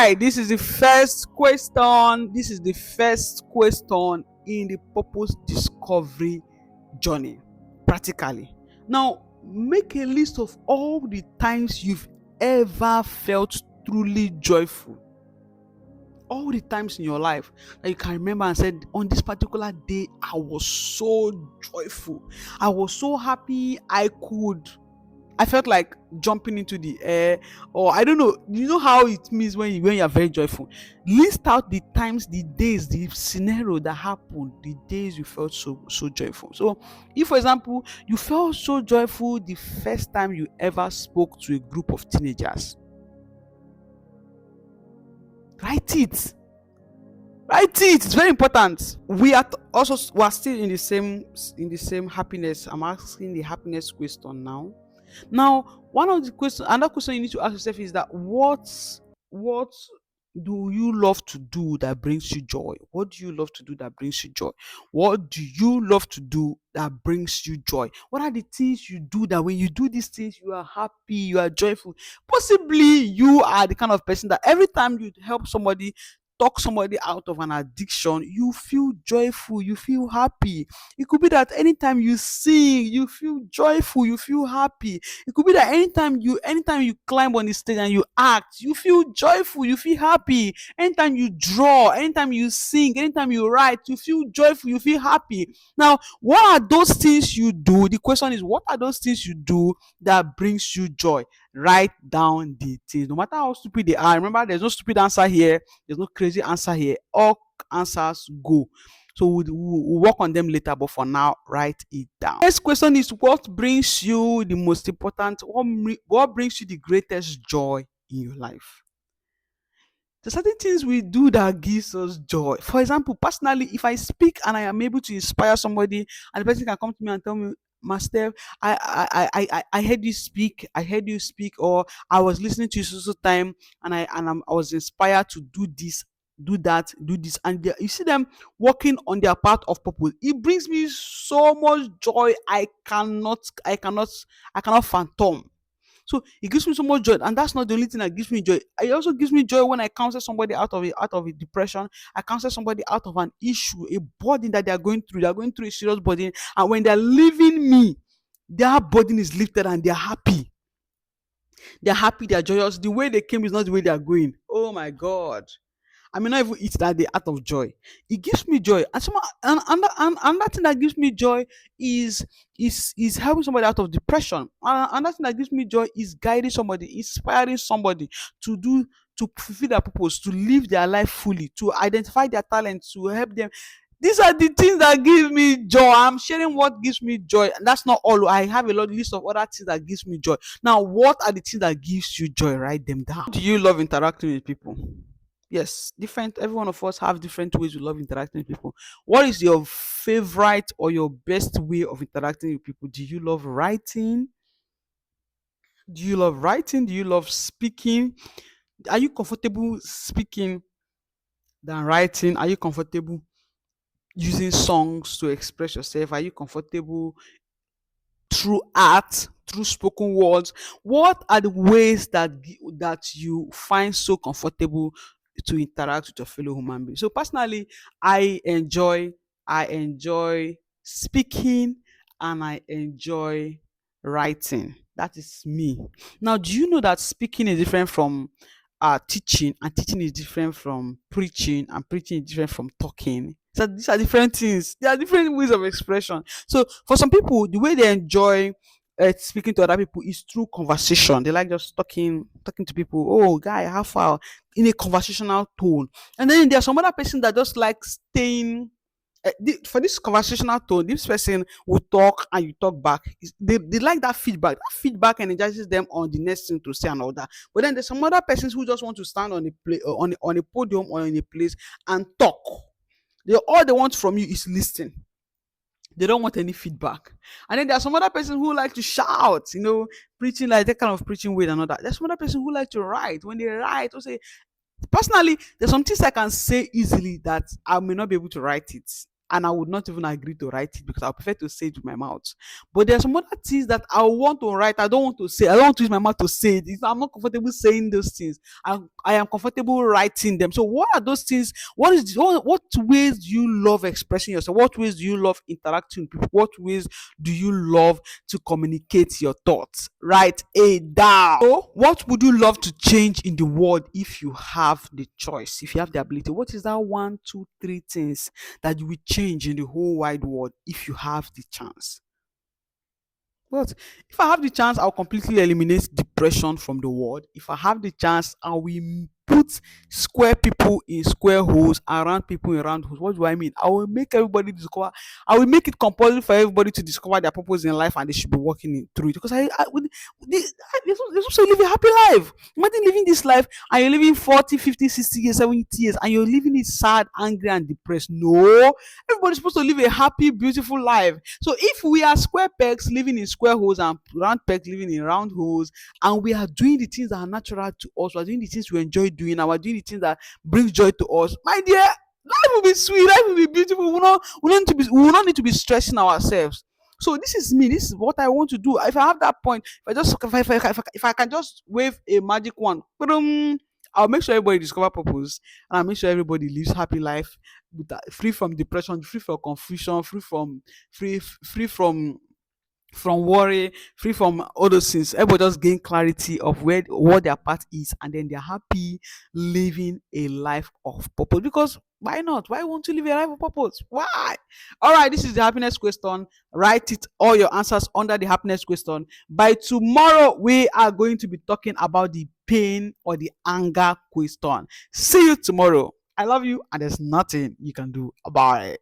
right, this is the first question. This is the first question in the purpose discovery journey, practically. Now, make a list of all the times you've ever felt truly joyful. All the times in your life that you can remember and said, on this particular day, I was so joyful. I was so happy I felt like jumping into the air, or I don't know. You know how it means when you are very joyful. List out the times, the days, the scenario that happened, the days you felt so joyful. So, if for example you felt so joyful the first time you ever spoke to a group of teenagers, write it. Write it. It's very important. We are still in the same happiness. I'm asking the happiness question now. Now, one of the questions, another question you need to ask yourself is that what do you love to do that brings you joy? What do you love to do that brings you joy? What do you love to do that brings you joy? What are the things you do that when you do these things you are happy, you are joyful? Possibly you are the kind of person that every time you help somebody, talk somebody out of an addiction, you feel joyful, you feel happy. It could be that anytime you sing, you feel joyful, you feel happy. It could be that anytime you climb on the stage and you act, you feel joyful, you feel happy. Anytime you draw, anytime you sing, anytime you write, you feel joyful, you feel happy. Now, what are those things you do? The question is, what are those things you do that brings you joy? Write down the things, no matter how stupid they are. Remember, there's no stupid answer here, there's no crazy answer here. All answers go. So we'll work on them later, but for now, write it down. Next question is, what brings you the most important, what brings you the greatest joy in your life? There's certain things we do that gives us joy. For example, personally, if I speak and I am able to inspire somebody, and the person can come to me and tell me, Master, I heard you speak, or I was listening to you so time, and I was inspired to do this, do that, do this, and you see them working on their part of purpose. It brings me so much joy. I cannot phantom. So it gives me so much joy, and that's not the only thing that gives me joy. It also gives me joy when I counsel somebody out of a depression. I counsel somebody out of an issue, a burden that they are going through. They are going through a serious burden, and when they're leaving me, their burden is lifted and they're happy. They're happy. They're joyous. The way they came is not the way they are going. Oh my God. I may not even eat that day out of joy. It gives me joy. And another thing that gives me joy is helping somebody out of depression. Another thing that gives me joy is guiding somebody, inspiring somebody to do to fulfill their purpose, to live their life fully, to identify their talents, to help them. These are the things that give me joy. I'm sharing what gives me joy, and that's not all. I have a lot list of other things that gives me joy. Now, what are the things that gives you joy? Write them down. Do you love interacting with people? Yes, different. Every one of us have different ways we love interacting with people. What is your favorite or your best way of interacting with people? Do you love writing? Do you love writing? Do you love speaking? Are you comfortable speaking than writing? Are you comfortable using songs to express yourself? Are you comfortable through art, through spoken words? What are the ways that you find so comfortable to interact with your fellow human being? So personally, I enjoy I enjoy speaking, and I enjoy writing. That is me. Now, do you know that speaking is different from teaching, and teaching is different from preaching, and preaching is different from talking? So these are different things. There are different ways of expression. So for some people, the way they enjoy speaking to other people is through conversation. They like just talking to people. Oh, guy, how far? In a conversational tone. And then there are some other person that just like staying. For this conversational tone, this person will talk and you talk back. They like that feedback. That feedback energizes them on the next thing to say and all that. But then there's some other persons who just want to stand on a play on a podium or in a place and talk. All they want from you is listen. They don't want any feedback. And then there are some other person who like to shout, preaching like that kind of preaching way and all that. There's some other person who like to write. When they write, or say, personally, there's some things I can say easily that I may not be able to write it. and I would not even agree to write it because I prefer to say it with my mouth. But there's some other things that I want to write. I don't want to say. I don't want to use my mouth to say it. I'm not comfortable saying those things. I am comfortable writing them. So what are those things? What ways do you love expressing yourself? What ways do you love interacting with people? What ways do you love to communicate your thoughts? Write it down. So, what would you love to change in the world if you have the choice? If you have the ability, what is that one, two, three things that you will change in the whole wide world if you have the chance? But if I have the chance, I'll completely eliminate depression from the world. If I have the chance, I will put square people in square holes, around people in round holes. What do I mean? I will make everybody discover. I will make it compulsory for everybody to discover their purpose in life, and they should be working through it. Because they're supposed to live a happy life. Imagine living this life and you're living 40, 50, 60 years, 70 years, and you're living it sad, angry, and depressed. No, everybody's supposed to live a happy, beautiful life. So if we are square pegs living in square holes and round pegs living in round holes, and we are doing the things that are natural to us, we're doing the things we enjoy doing, and we're doing the things that brings joy to us, my dear, life will be sweet, life will be beautiful. We will not need to be stressing ourselves. So this is me. This is what I want to do. If I have that point, if I can just wave a magic wand, I'll make sure everybody discover purpose, and I'll make sure everybody lives happy life, free from depression, free from confusion, free from worry, free from all those things. Everybody just gain clarity of where what their path is, and then they're happy living a life of purpose. Because why not? Why won't you live a life of purpose? Why? All right, this is the happiness question. Write it all your answers under the happiness question. By tomorrow, we are going to be talking about the pain or the anger question. See you tomorrow. I love you, and there's nothing you can do about it.